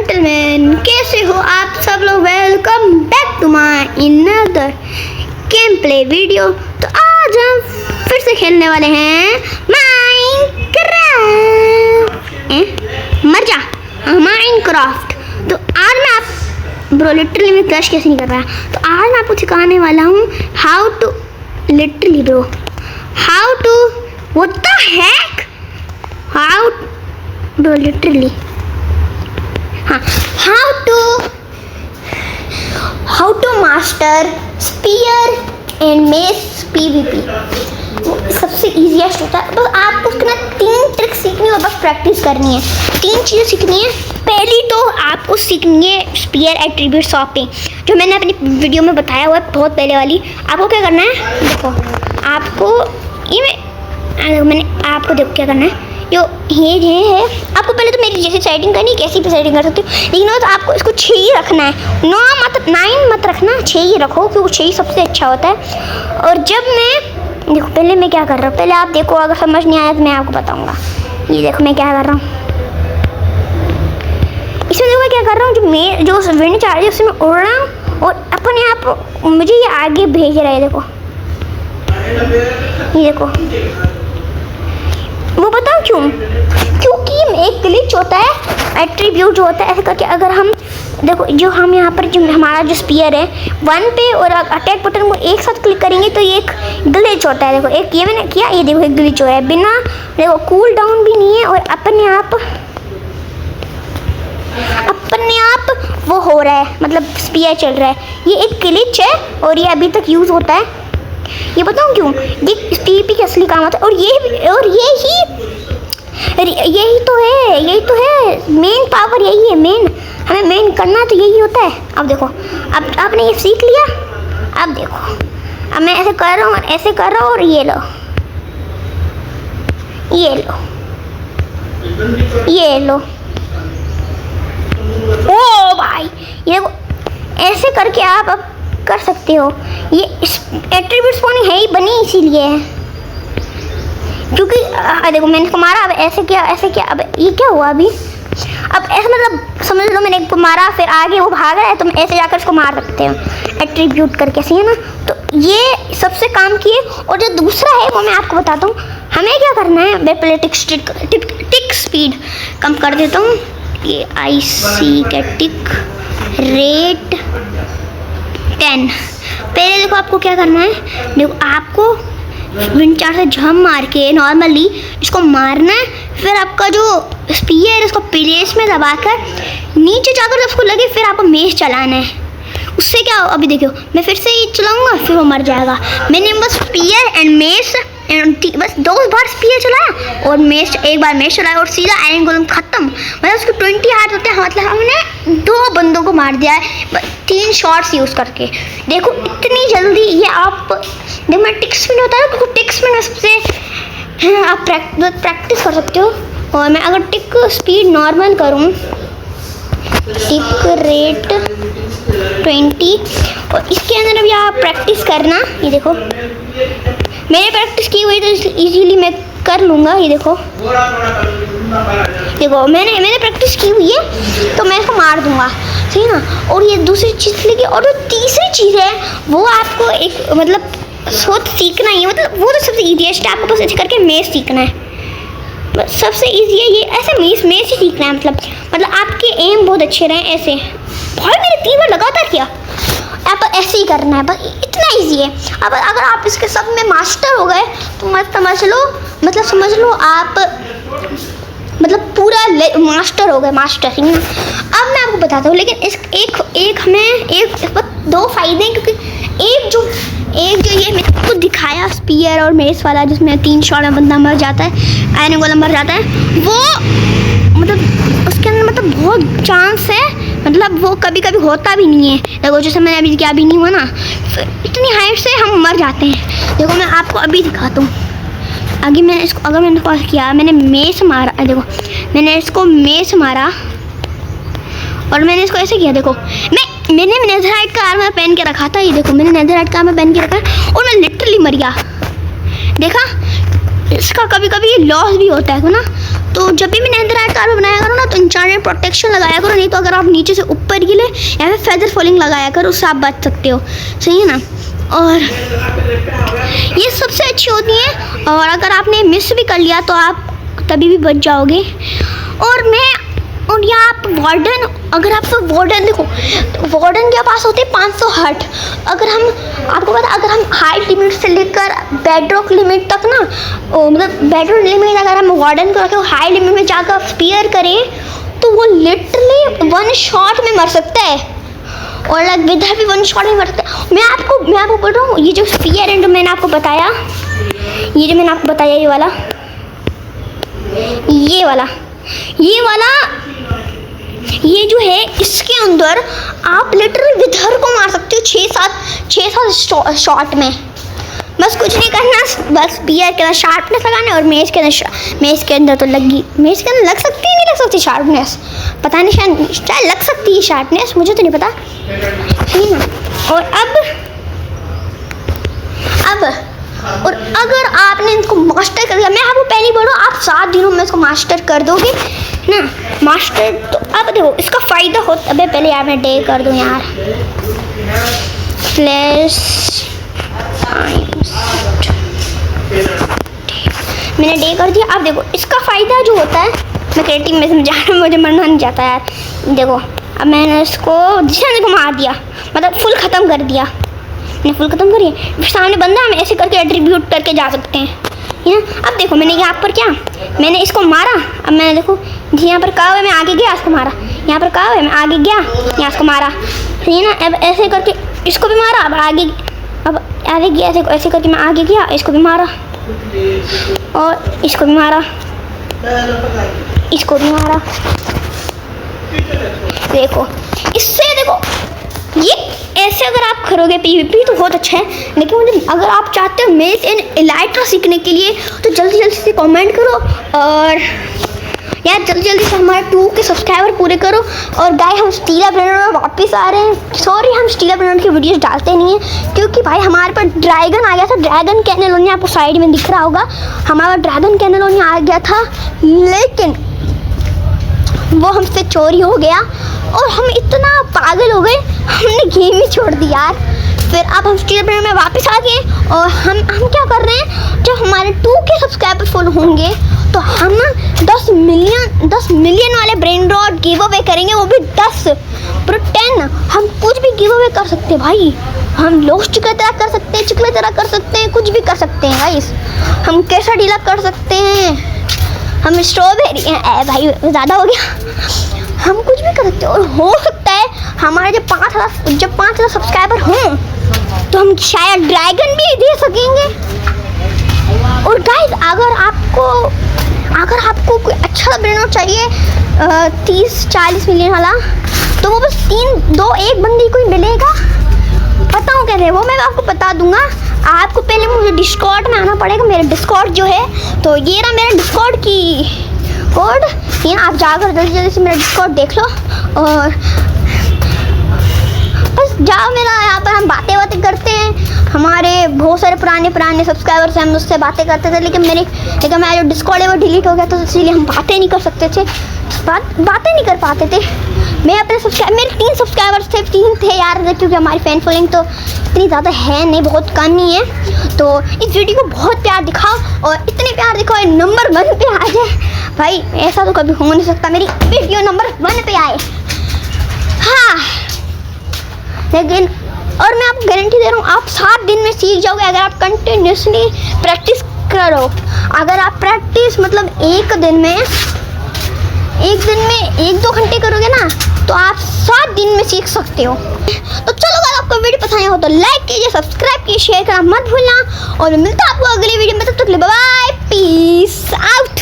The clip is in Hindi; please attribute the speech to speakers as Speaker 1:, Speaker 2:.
Speaker 1: जेंटलमैन, कैसे हो आप सब लोग। Welcome back to my another game play video. तो आज हम फिर से खेलने वाले हैं माइनक्राफ्ट। तो आज मैं आप ब्रो लिटरली में क्रश कैसे नहीं कर रहा। तो आज मैं आपको सिखाने वाला हूँ how to literally bro how to what the heck how bro literally हाँ how to master spear and mace PvP. सबसे इजीएस्ट होता है। बस आपको उसके ना 3 ट्रिक सीखनी है और बस प्रैक्टिस करनी है। 3 चीज़ें सीखनी है। पहली तो आपको सीखनी है स्पीयर एट्रीब्यूट सॉर्टिंग, जो मैंने अपनी वीडियो में बताया हुआ है बहुत पहले वाली। आपको क्या करना है, देखो आपको मैंने आपको देखो क्या करना है। जो ये है आपको पहले तो मेरी जैसे सेटिंग करनी है, कैसी भी सेटिंग कर सकते हो, लेकिन तो आपको इसको 6 ही रखना है। 9 मत रखना, 6 ही रखो क्योंकि 6 ही सबसे अच्छा होता है। और जब मैं देखो पहले मैं क्या कर रहा हूँ, पहले आप देखो, अगर समझ नहीं आया तो मैं आपको बताऊँगा। ये देखो मैं क्या कर रहा हूँ, इसमें देखो मैं क्या कर रहा हूँ। जो विंड चार्ज है उससे मैं उड़ रहा हूँ और अपने आप मुझे ये आगे भेज रहा है। देखो ये देखो, वो बताओ क्यों, क्योंकि एक ग्लिच होता है एट्रीब्यूट जो होता है ऐसे करके। अगर हम देखो जो हम यहाँ पर जो हमारा जो स्पीयर है 1 पे और अटैक बटन को एक साथ क्लिक करेंगे तो ये एक ग्लिच होता है। देखो एक ये मैंने किया, ये देखो एक ग्लिच हो रहा है, बिना देखो कूल डाउन भी नहीं है और अपने आप वो हो रहा है, मतलब स्पीयर चल रहा है। ये एक ग्लिच है और ये अभी तक यूज़ होता है। ये बताऊँ क्यों, ये पीवीपी का असली काम आता है। और यही तो है मेन पावर, यही है मेन, हमें मेन करना तो यही होता है। अब देखो, अब आपने ये सीख लिया। अब देखो, अब मैं ऐसे कर रहा हूँ और ऐसे कर रहा हूँ और ये लो ओ भाई, ये देखो ऐसे करके आप अब कर सकते हो। ये एट्रीब्यूट स्पॉनिंग है ही बनी इसीलिए है, क्योंकि देखो मैंने इसको मारा, अब ऐसे किया, अब ये क्या हुआ अभी। अब ऐसे मतलब समझ लो मैंने एक को मारा, फिर आगे वो भाग रहा है तो मैं ऐसे जाकर उसको मार सकते हो एट्रीब्यूट करके, सही है ना। तो ये सबसे काम किए। और जो दूसरा है वो मैं आपको बताता हूँ। हमें क्या करना है, मैं पहले टिक स्पीड कम कर देता हूँ। ये IC का टिक रेट 10। पहले देखो आपको क्या करना है, देखो आपको विंड चार्ज से झम मार के नॉर्मली इसको मारना है। फिर आपका जो स्पीयर है उसको प्लेस में दबाकर नीचे जाकर उसको लगे, फिर आपको मेस चलाना है। उससे क्या हो, अभी देखो मैं फिर से ये चलाऊंगा फिर वो मर जाएगा। मैंने बस स्पीयर एंड मेस बस 2 बार स्पीयर चलाया और मेस एक बार मेस चलाया और सीधा आयरन गोलम खत्म। मतलब उसको 20 हार्ट होते हैं, मतलब हमने 2 बंदों को मार दिया है 3 शॉट्स यूज़ करके। देखो इतनी जल्दी ये आप देखो, मैं टिक स्पिन होता है, क्योंकि टिक स्पिन सबसे आप प्रैक्टिस कर सकते हो। और मैं अगर टिक स्पीड नॉर्मल करूँ, टिक रेट 20, और इसके अंदर अभी आप प्रैक्टिस करना। ये देखो मैंने प्रैक्टिस की हुई तो इजीली मैं कर लूँगा। ये देखो मैंने प्रैक्टिस की हुई है तो मैं इसको मार दूँगा, सही ना। और ये दूसरी चीज़ लेगी। और जो तीसरी चीज़ है वो आपको एक मतलब सोच सीखना ही है, मतलब वो तो सबसे ईजीएस्ट है। आपको बस ऐसे करके मेस सीखना है, बस सबसे ईजी है ये। ऐसे मेस ही सीखना है, मतलब आपके एम बहुत अच्छे रहे ऐसे। भाई मैंने 3 बार लगातार किया। आप ऐसे ही करना है, बस इतना इजी है। अब अगर आप इसके सब में मास्टर हो गए तो मत समझ लो आप मतलब पूरा मास्टर हो गए, मास्टर ही ना। अब मैं आपको बताता हूँ, लेकिन इस पर 2 फायदे हैं, क्योंकि एक जो ये मैंने आपको दिखाया स्पीयर और मेस वाला, जिसमें 3 शॉट में बंदा मर जाता है, आयरन गोलम मर जाता है, वो मतलब उसके अंदर मतलब बहुत चांस है, मतलब वो कभी कभी होता भी नहीं है। देखो जैसे मैंने अभी क्या भी नहीं हुआ ना, इतनी हाइट से हम मर जाते हैं। देखो मैं आपको अभी दिखाता हूँ। आगे मैंने इसको किया, मैंने मेस मारा। देखो मैंने इसको मेस मारा और मैंने इसको ऐसे किया। देखो मैंने नेथरराइट का आर्मर पहन के रखा था। ये देखो मैंने नेथरराइट का आर्मर पहन के रखा और मैं लिटरली मर गया। देखा इसका कभी कभी लॉस भी होता है ना। तो जब भी मैं नेदरराइट कार्पेट बनाया करो ना तो इंचार्टेड प्रोटेक्शन लगाया करो, नहीं तो अगर आप नीचे से ऊपर गिरे या फिर फेदर फॉलिंग लगाया करो, उससे आप बच सकते हो। सही है ना। और ये सबसे अच्छी होती है, और अगर आपने मिस भी कर लिया तो आप तभी भी बच जाओगे। और यहाँ आप वार्डन, अगर आप तो वार्डन देखो, वार्डन के पास होते हैं 500 हर्ट। अगर हम आपको पता, अगर हम हाइट लिमिट से लेकर बेडरॉक लिमिट तक ना, मतलब बेडरॉक लिमिट अगर हम वार्डन को रखें हाई लिमिट में जाकर स्पीयर करें तो वो लिटरली 1 शॉट में मर सकता है, और लाइक विदर भी 1 शॉट में मर सकता है। मैं आपको बोल रहा हूँ, ये जो स्पीयर है जो मैंने आपको बताया, ये जो है इसके अंदर आप लिटरली विदर को मार सकते हो 6-7 शॉट में। बस कुछ नहीं करना, बस स्पीयर के अंदर शार्पनेस लगाना, और मेज के अंदर तो मेज के अंदर लग सकती है, नहीं लग सकती शार्पनेस, पता नहीं, शायद लग सकती है शार्पनेस, मुझे तो नहीं पता। ठीक है। और अगर आपने इनको मास्टर कर दिया, मैं आपको पहले ही बोलूँ, आप 7 दिनों में इसको मास्टर कर दोगे ना, मास्टर। तो अब देखो इसका फ़ायदा होता, अबे पहले यार मैं डे कर दूँ यार, मैंने डे कर दिया। अब देखो इसका फ़ायदा जो होता है, मैं क्रिएटिव में समझा रहा हूँ, मुझे मरना नहीं जाता यार। देखो अब मैंने इसको जिसने को मार दिया, मतलब फुल ख़त्म कर दिया, मैंने फुल ख़त्म करिए, फिर सामने बंदा, हम ऐसे करके एट्रीब्यूट करके जा सकते हैं, है ना। अब देखो मैंने यहाँ पर क्या, मैंने इसको मारा, अब मैंने देखो यहाँ पर कहा हुआ है मैं आगे गया, इसको मारा, यहाँ पर कहा हुआ है मैं आगे गया, यहाँ इसको मारा, है ना। अब ऐसे करके इसको भी मारा, अब आगे गया, ऐसे करके मैं आगे गया, इसको भी मारा, और इसको भी मारा, इसको भी मारा। देखो इससे देखो ये ऐसे अगर आप करोगे PvP तो बहुत अच्छा है, लेकिन मुझे अगर आप चाहते हो मेज एंड एलाइट्रा सीखने के लिए तो जल्दी से कमेंट करो, और यार जल्दी से हमारे 2 के सब्सक्राइबर पूरे करो। और गाय हम स्टील ब्रेनर में वापस आ रहे हैं। सॉरी हम स्टील ब्रेनर की वीडियोस डालते नहीं हैं, क्योंकि भाई हमारे पर ड्रैगन आ गया था, ड्रैगन कैनेलोनी आपको साइड में दिख रहा होगा, हमारा ड्रैगन कैनेलोनी आ गया था, लेकिन वो हमसे चोरी हो गया और हम इतना पागल हो गए, हमने गेम ही छोड़ दिया यार। फिर अब हम स्टील ब्रेनर में वापस आ गए, और हम क्या कर रहे हैं, जब हमारे 2 के सब्सक्राइबर फुल होंगे तो हम 10 मिलियन वाले ब्रेन रॉट गिव अवे करेंगे, वो भी 10 पर 10। हम कुछ भी गिव अवे कर सकते हैं भाई, हम लोस्ट की तरह कर सकते हैं, चिकले तरह कर सकते हैं, कुछ भी कर सकते हैं भाई। हम कैसा डीला कर सकते हैं, हम स्ट्रॉबेरी भाई ज़्यादा हो गया, हम कुछ भी कर सकते हैं। और हो सकता है हमारे जब 5,000 सब्सक्राइबर हों तो हम शायद ड्रैगन भी दे सकेंगे। और गाइस अगर आपको कोई अच्छा ब्रेन रॉट चाहिए 30-40 मिलियन वाला, तो वो बस 1 बंदी को ही मिलेगा। बताऊँ कैसे, वो मैं आपको बता दूंगा। आपको पहले मुझे डिस्कॉर्ड में आना पड़ेगा, मेरा डिस्कॉर्ड जो है, तो ये रहा मेरा डिस्कॉर्ड की कोड, ये आप जाकर जल्दी से मेरा डिस्कॉर्ड देख लो, और बस जाओ मेरा, यहाँ पर हम बातें करते हैं। हमारे बहुत सारे पुराने सब्सक्राइबर्स हैं, हम उससे बातें करते थे, लेकिन मेरा जो डिस्कॉर्ड है वो डिलीट हो गया, तो इसीलिए हम बातें नहीं कर सकते थे, बातें नहीं कर पाते थे। मैं अपने मेरे 3 सब्सक्राइबर्स थे, 3 थे यार, क्योंकि हमारी फैन फॉलोइंग तो इतनी ज़्यादा है नहीं, बहुत कम ही है। तो इस वीडियो को बहुत प्यार दिखाओ, और इतने प्यार दिखाओ नंबर 1 पे आ जाए भाई, ऐसा तो कभी हो नहीं सकता मेरी वीडियो नंबर 1 पे आए। हाँ, लेकिन और मैं आपको गारंटी दे रहा हूँ, आप 7 दिन में सीख जाओगे अगर आप कंटिन्यूसली प्रैक्टिस करो। अगर आप प्रैक्टिस मतलब एक दिन में 1-2 घंटे करोगे ना, तो आप 7 दिन में सीख सकते हो। तो चलो अगर आपको वीडियो पसंद आया हो तो लाइक कीजिए, सब्सक्राइब कीजिए, शेयर करना मत भूलना, और मिलता है आपको अगली वीडियो में। तब तक के लिए बाय बाय, पीस आउट।